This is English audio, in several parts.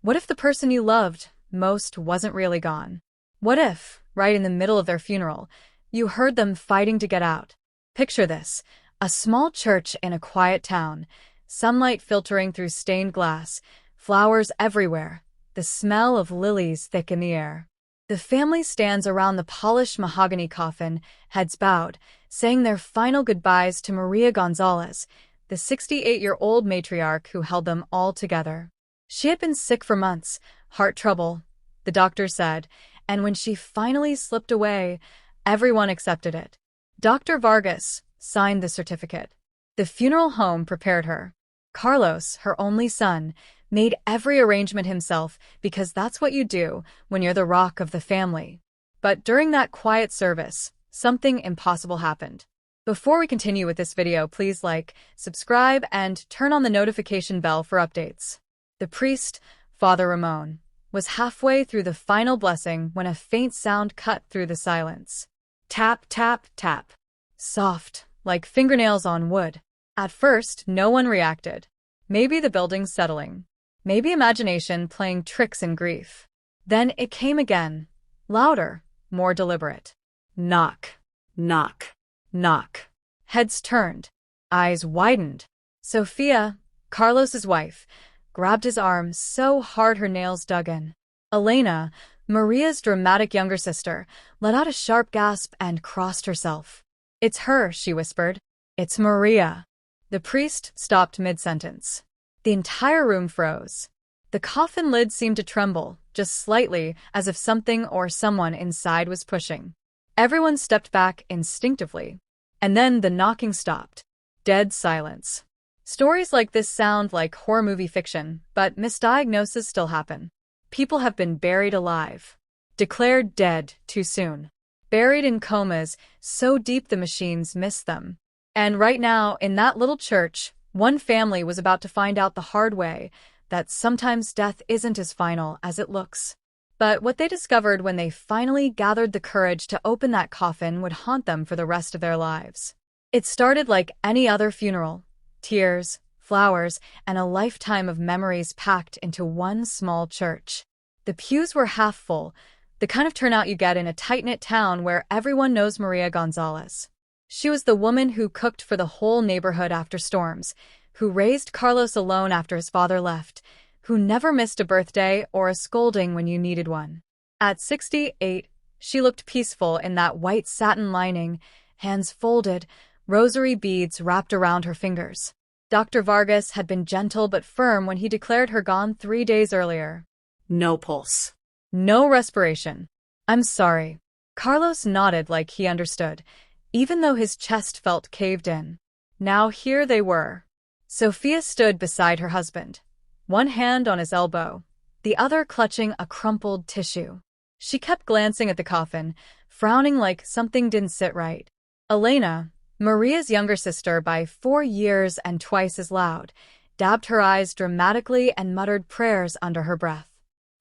What if the person you loved most wasn't really gone? What if, right in the middle of their funeral, you heard them fighting to get out? Picture this: a small church in a quiet town, sunlight filtering through stained glass, flowers everywhere, the smell of lilies thick in the air. The family stands around the polished mahogany coffin, heads bowed, saying their final goodbyes to Maria Gonzalez, the 68-year-old matriarch who held them all together. She had been sick for months, heart trouble, the doctor said, and when she finally slipped away, everyone accepted it. Dr. Vargas signed the certificate. The funeral home prepared her. Carlos, her only son, made every arrangement himself because that's what you do when you're the rock of the family. But during that quiet service, something impossible happened. Before we continue with this video, please like, subscribe, and turn on the notification bell for updates. The priest, Father Ramon, was halfway through the final blessing when a faint sound cut through the silence. Tap, tap, tap. Soft, like fingernails on wood. At first, no one reacted. Maybe the building's settling. Maybe imagination playing tricks in grief. Then it came again, louder, more deliberate. Knock, knock, knock. Heads turned, eyes widened. Sophia, Carlos's wife, grabbed his arm so hard her nails dug in. Elena, Maria's dramatic younger sister, let out a sharp gasp and crossed herself. "It's her," she whispered. "It's Maria." The priest stopped mid-sentence. The entire room froze. The coffin lid seemed to tremble, just slightly, as if something or someone inside was pushing. Everyone stepped back instinctively. And then the knocking stopped. Dead silence. Stories like this sound like horror movie fiction, but misdiagnoses still happen. People have been buried alive. Declared dead too soon. Buried in comas, so deep the machines missed them. And right now, in that little church, one family was about to find out the hard way that sometimes death isn't as final as it looks. But what they discovered when they finally gathered the courage to open that coffin would haunt them for the rest of their lives. It started like any other funeral. Tears, flowers, and a lifetime of memories packed into one small church. The pews were half full, the kind of turnout you get in a tight-knit town where everyone knows Maria Gonzalez. She was the woman who cooked for the whole neighborhood after storms, who raised Carlos alone after his father left, who never missed a birthday or a scolding when you needed one. At 68, she looked peaceful in that white satin lining, hands folded, rosary beads wrapped around her fingers. Dr. Vargas had been gentle but firm when he declared her gone 3 days earlier. No pulse. No respiration. "I'm sorry." Carlos nodded like he understood, even though his chest felt caved in. Now here they were. Sophia stood beside her husband, one hand on his elbow, the other clutching a crumpled tissue. She kept glancing at the coffin, frowning like something didn't sit right. Elena, Maria's younger sister by 4 years and twice as loud, dabbed her eyes dramatically and muttered prayers under her breath.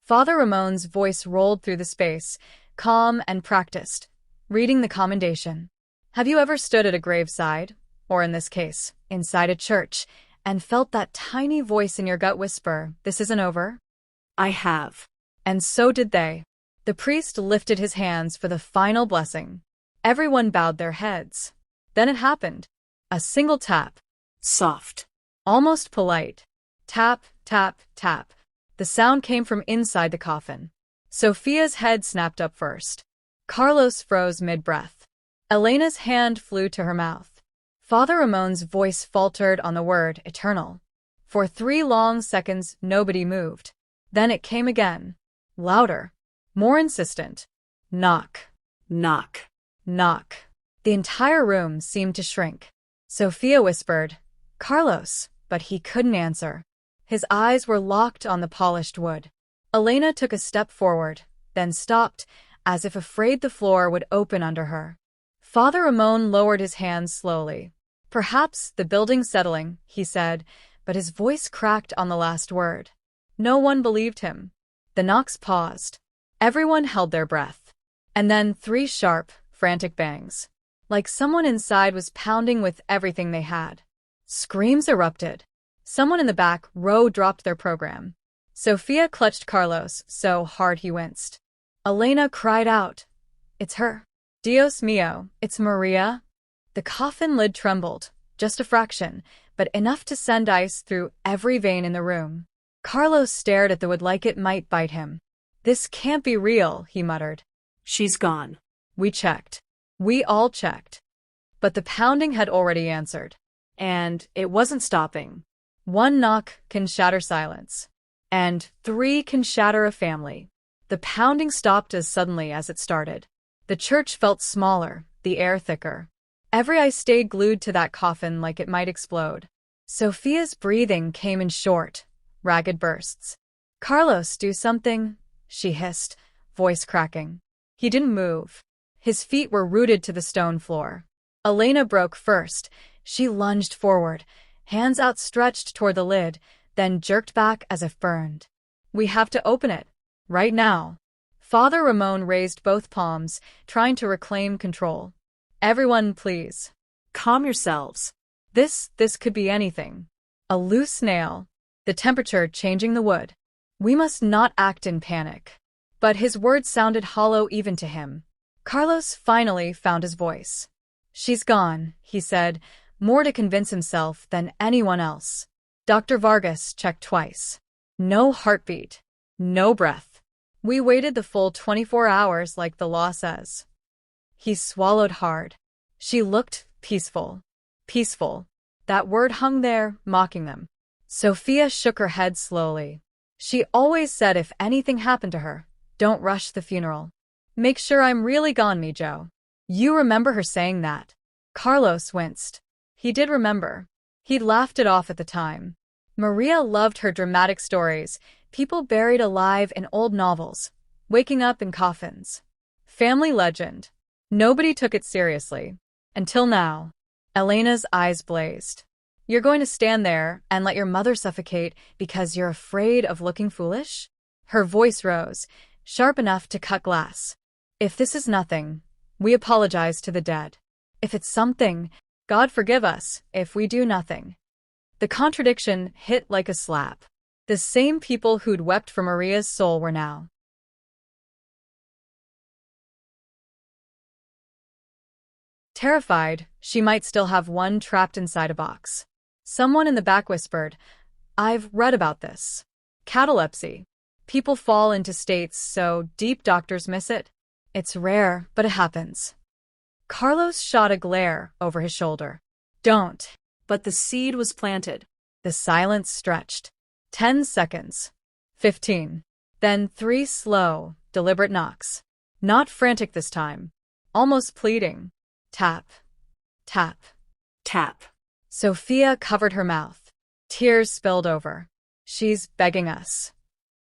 Father Ramon's voice rolled through the space, calm and practiced, reading the commendation. Have you ever stood at a graveside, or in this case, inside a church, and felt that tiny voice in your gut whisper, "This isn't over"? I have. And so did they. The priest lifted his hands for the final blessing. Everyone bowed their heads. Then it happened. A single tap. Soft. Almost polite. Tap, tap, tap. The sound came from inside the coffin. Sophia's head snapped up first. Carlos froze mid-breath. Elena's hand flew to her mouth. Father Ramon's voice faltered on the word eternal. For 3 long seconds, nobody moved. Then it came again. Louder. More insistent. Knock. Knock. Knock. The entire room seemed to shrink. Sophia whispered, "Carlos," but he couldn't answer. His eyes were locked on the polished wood. Elena took a step forward, then stopped, as if afraid the floor would open under her. Father Ramon lowered his hands slowly. "Perhaps the building's settling," he said, but his voice cracked on the last word. No one believed him. The knocks paused. Everyone held their breath. And then 3 sharp, frantic bangs. Like someone inside was pounding with everything they had. Screams erupted. Someone in the back row dropped their program. Sophia clutched Carlos so hard he winced. Elena cried out, "It's her. Dios mío, it's Maria." The coffin lid trembled, just a fraction, but enough to send ice through every vein in the room. Carlos stared at the wood like it might bite him. "This can't be real," he muttered. She's gone. We checked. We all checked. But the pounding had already answered. And it wasn't stopping. 1 knock can shatter silence. And 3 can shatter a family. The pounding stopped as suddenly as it started. The church felt smaller, the air thicker. Every eye stayed glued to that coffin like it might explode. Sophia's breathing came in short, ragged bursts. "Carlos, do something," she hissed, voice cracking. He didn't move. His feet were rooted to the stone floor. Elena broke first. She lunged forward, hands outstretched toward the lid, then jerked back as if burned. "We have to open it. Right now." Father Ramon raised both palms, trying to reclaim control. "Everyone, please. Calm yourselves. This could be anything. A loose nail. The temperature changing the wood. We must not act in panic." But his words sounded hollow even to him. Carlos finally found his voice. "She's gone," he said, more to convince himself than anyone else. Dr. Vargas checked twice. No heartbeat. No breath. "We waited the full 24 hours like the law says." He swallowed hard. She looked peaceful. Peaceful. That word hung there, mocking them. Sophia shook her head slowly. She always said if anything happened to her, don't rush the funeral. "Make sure I'm really gone, me Joe." You remember her saying that? Carlos winced. He did remember. He'd laughed it off at the time. Maria loved her dramatic stories, people buried alive in old novels, waking up in coffins. Family legend. Nobody took it seriously. Until now. Elena's eyes blazed. "You're going to stand there and let your mother suffocate because you're afraid of looking foolish?" Her voice rose, sharp enough to cut glass. "If this is nothing, we apologize to the dead. If it's something, God forgive us if we do nothing." The contradiction hit like a slap. The same people who'd wept for Maria's soul were now terrified she might still have one trapped inside a box. Someone in the back whispered, "I've read about this. Catalepsy. People fall into states so deep doctors miss it. It's rare, but it happens." Carlos shot a glare over his shoulder. "Don't." But the seed was planted. The silence stretched. 10 seconds. 15. Then 3 slow, deliberate knocks. Not frantic this time. Almost pleading. Tap. Tap. Tap. Sophia covered her mouth. Tears spilled over. "She's begging us."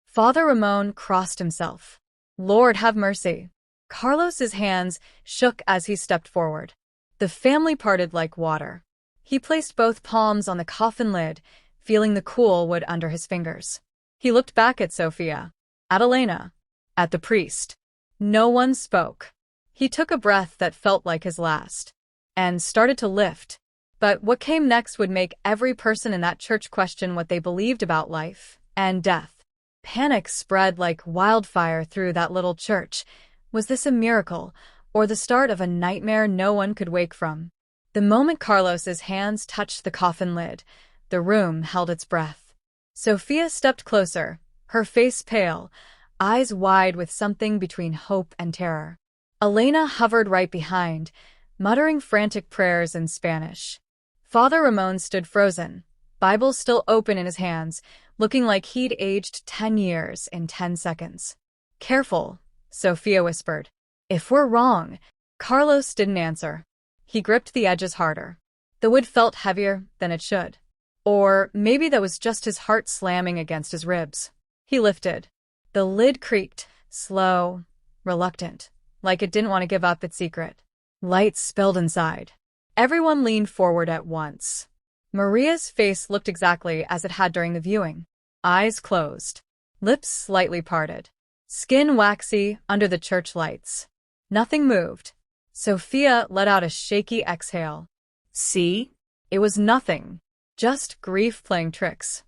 Father Ramon crossed himself. "Lord have mercy." Carlos's hands shook as he stepped forward. The family parted like water. He placed both palms on the coffin lid, feeling the cool wood under his fingers. He looked back at Sophia, at Elena, at the priest. No one spoke. He took a breath that felt like his last, and started to lift. But what came next would make every person in that church question what they believed about life and death. Panic spread like wildfire through that little church. Was this a miracle, or the start of a nightmare no one could wake from? The moment Carlos's hands touched the coffin lid, the room held its breath. Sophia stepped closer, her face pale, eyes wide with something between hope and terror. Elena hovered right behind, muttering frantic prayers in Spanish. Father Ramon stood frozen, Bible still open in his hands, looking like he'd aged 10 years in 10 seconds. "Careful," Sophia whispered. "If we're wrong." Carlos didn't answer. He gripped the edges harder. The wood felt heavier than it should. Or maybe that was just his heart slamming against his ribs. He lifted. The lid creaked, slow, reluctant, like it didn't want to give up its secret. Light spilled inside. Everyone leaned forward at once. Maria's face looked exactly as it had during the viewing. Eyes closed. Lips slightly parted. Skin waxy under the church lights. Nothing moved. Sophia let out a shaky exhale. "See?" It was nothing. Just grief playing tricks.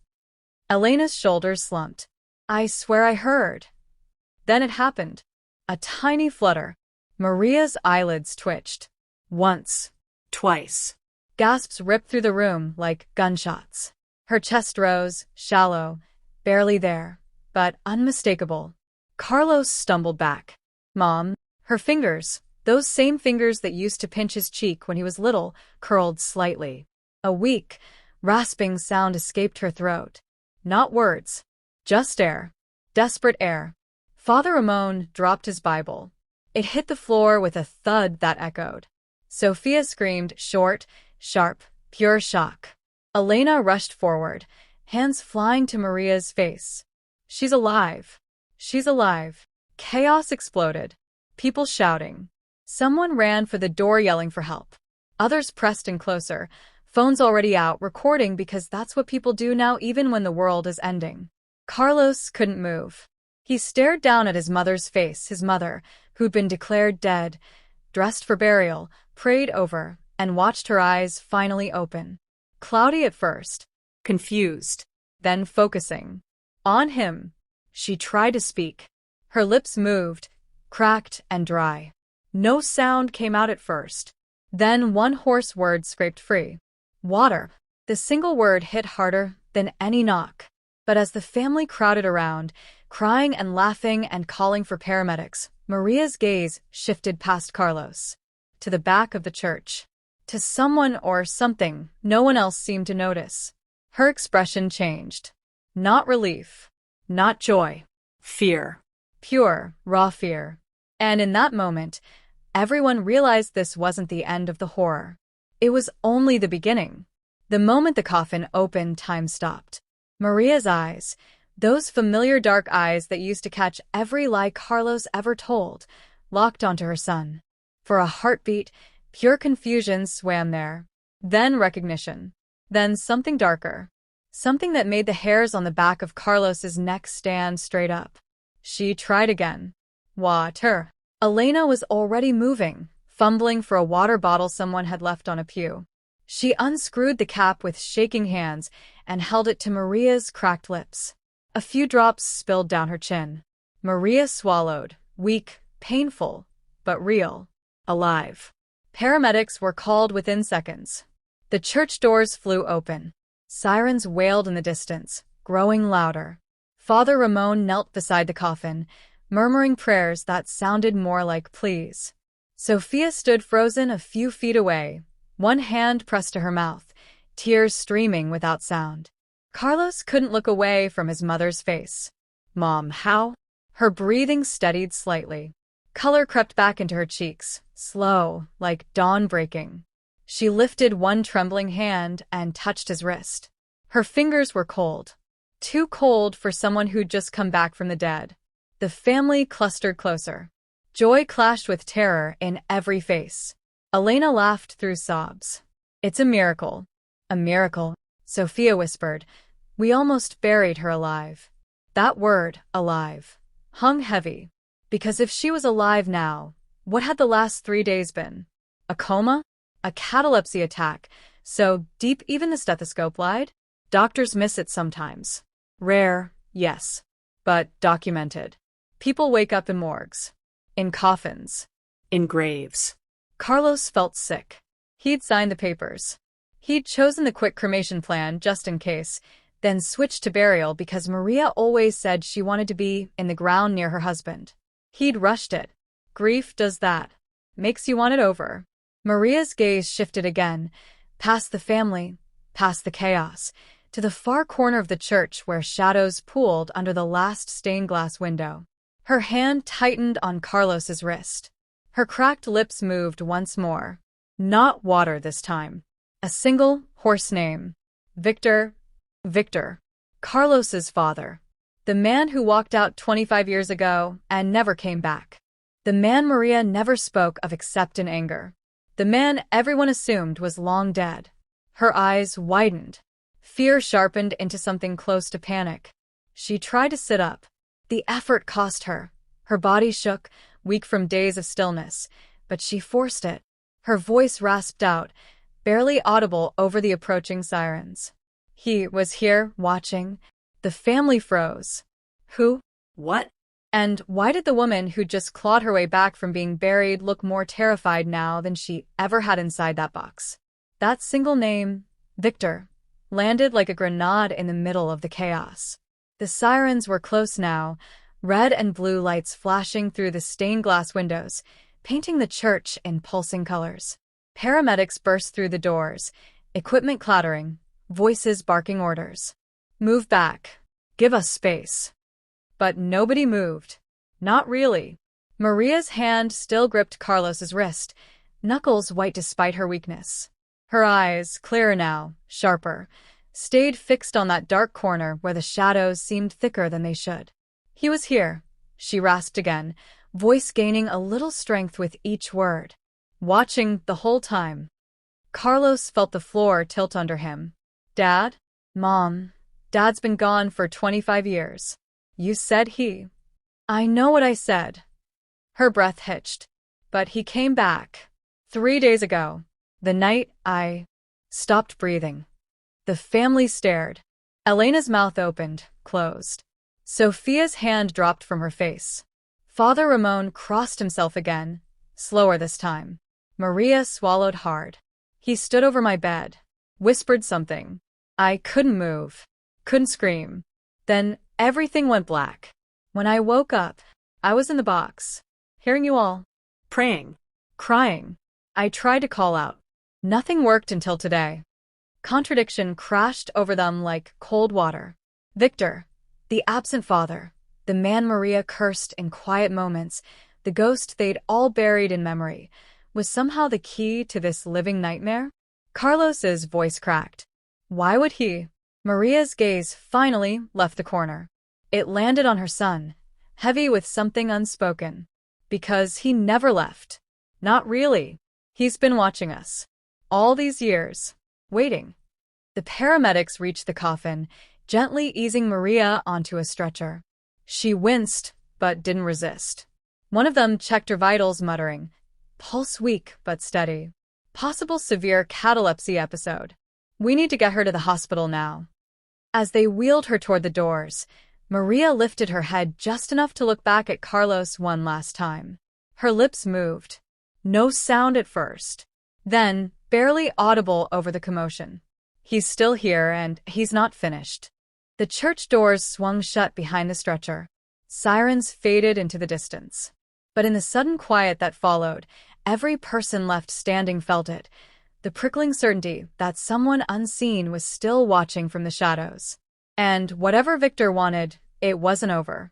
Elena's shoulders slumped. I swear I heard. Then it happened. A tiny flutter. Maria's eyelids twitched. Once. Twice. Gasps ripped through the room like gunshots. Her chest rose, shallow, barely there, but unmistakable. Carlos stumbled back. Mom, her fingers, those same fingers that used to pinch his cheek when he was little, curled slightly. A weak, rasping sound escaped her throat. Not words. Just air. Desperate air. Father Ramon dropped his Bible. It hit the floor with a thud that echoed. Sophia screamed, short, sharp, pure shock. Elena rushed forward, hands flying to Maria's face. She's alive. She's alive. Chaos exploded. People shouting. Someone ran for the door yelling for help. Others pressed in closer, phones already out, recording because that's what people do now even when the world is ending. Carlos couldn't move. He stared down at his mother's face, his mother, who'd been declared dead, dressed for burial, prayed over, and watched her eyes finally open. Cloudy at first. Confused. Then focusing. On him. She tried to speak. Her lips moved, cracked and dry. No sound came out at first. Then one hoarse word scraped free. Water. The single word hit harder than any knock. But as the family crowded around, crying and laughing and calling for paramedics, Maria's gaze shifted past Carlos. To the back of the church. To someone or something no one else seemed to notice. Her expression changed. Not relief. Not joy. Fear. Pure, raw fear. And in that moment, everyone realized this wasn't the end of the horror. It was only the beginning. The moment the coffin opened, time stopped. Maria's eyes, those familiar dark eyes that used to catch every lie Carlos ever told, locked onto her son. For a heartbeat, pure confusion swam there. Then recognition. Then something darker. Something that made the hairs on the back of Carlos's neck stand straight up. She tried again. Water. Elena was already moving, fumbling for a water bottle someone had left on a pew. She unscrewed the cap with shaking hands and held it to Maria's cracked lips. A few drops spilled down her chin. Maria swallowed, weak, painful, but real. Alive. Paramedics were called within seconds. The church doors flew open. Sirens wailed in the distance, growing louder. Father Ramon knelt beside the coffin, murmuring prayers that sounded more like pleas. Sophia stood frozen a few feet away, one hand pressed to her mouth, tears streaming without sound. Carlos couldn't look away from his mother's face. Mom, how? Her breathing steadied slightly. Color crept back into her cheeks, slow, like dawn breaking. She lifted one trembling hand and touched his wrist. Her fingers were cold. Too cold for someone who'd just come back from the dead. The family clustered closer. Joy clashed with terror in every face. Elena laughed through sobs. It's a miracle. A miracle, Sophia whispered. We almost buried her alive. That word, alive, hung heavy. Because if she was alive now, what had the last 3 days been? A coma? A catalepsy attack, so deep even the stethoscope lied? Doctors miss it sometimes. Rare, yes, but documented. People wake up in morgues. In coffins. In graves. Carlos felt sick. He'd signed the papers. He'd chosen the quick cremation plan just in case, then switched to burial because Maria always said she wanted to be in the ground near her husband. He'd rushed it. Grief does that. Makes you want it over. Maria's gaze shifted again, past the family, past the chaos, to the far corner of the church where shadows pooled under the last stained glass window. Her hand tightened on Carlos's wrist. Her cracked lips moved once more. Not water this time. A single, hoarse name. Victor. Victor. Carlos's father. The man who walked out 25 years ago and never came back. The man Maria never spoke of except in anger. The man everyone assumed was long dead. Her eyes widened. Fear sharpened into something close to panic. She tried to sit up. The effort cost her. Her body shook, weak from days of stillness, but she forced it. Her voice rasped out, barely audible over the approaching sirens. He was here, watching. The family froze. Who? What? And why did the woman who just clawed her way back from being buried look more terrified now than she ever had inside that box? That single name, Victor, landed like a grenade in the middle of the chaos. The sirens were close now, red and blue lights flashing through the stained glass windows, painting the church in pulsing colors. Paramedics burst through the doors, equipment clattering, voices barking orders. Move back. Give us space. But nobody moved. Not really. Maria's hand still gripped Carlos's wrist, knuckles white despite her weakness. Her eyes, clearer now, sharper, stayed fixed on that dark corner where the shadows seemed thicker than they should. He was here, she rasped again, voice gaining a little strength with each word. Watching the whole time. Carlos felt the floor tilt under him. Dad? Mom? Dad's been gone for 25 years. You said he. I know what I said. Her breath hitched. But he came back. 3 days ago. The night I stopped breathing. The family stared. Elena's mouth opened, closed. Sophia's hand dropped from her face. Father Ramon crossed himself again, slower this time. Maria swallowed hard. He stood over my bed, whispered something. I couldn't move, couldn't scream. Then everything went black. When I woke up, I was in the box, hearing you all. Praying. Crying. I tried to call out. Nothing worked until today. Contradiction crashed over them like cold water. Victor, the absent father, the man Maria cursed in quiet moments, the ghost they'd all buried in memory, was somehow the key to this living nightmare? Carlos's voice cracked. Why would he? Maria's gaze finally left the corner. It landed on her son, heavy with something unspoken. Because he never left. Not really. He's been watching us. All these years. Waiting. The paramedics reached the coffin, gently easing Maria onto a stretcher. She winced, but didn't resist. One of them checked her vitals, muttering, pulse weak but steady. Possible severe catalepsy episode. We need to get her to the hospital now. As they wheeled her toward the doors, Maria lifted her head just enough to look back at Carlos one last time. Her lips moved. No sound at first. Then, barely audible over the commotion. He's still here and he's not finished. The church doors swung shut behind the stretcher. Sirens faded into the distance. But in the sudden quiet that followed, every person left standing felt it, the prickling certainty that someone unseen was still watching from the shadows. And whatever Victor wanted, it wasn't over.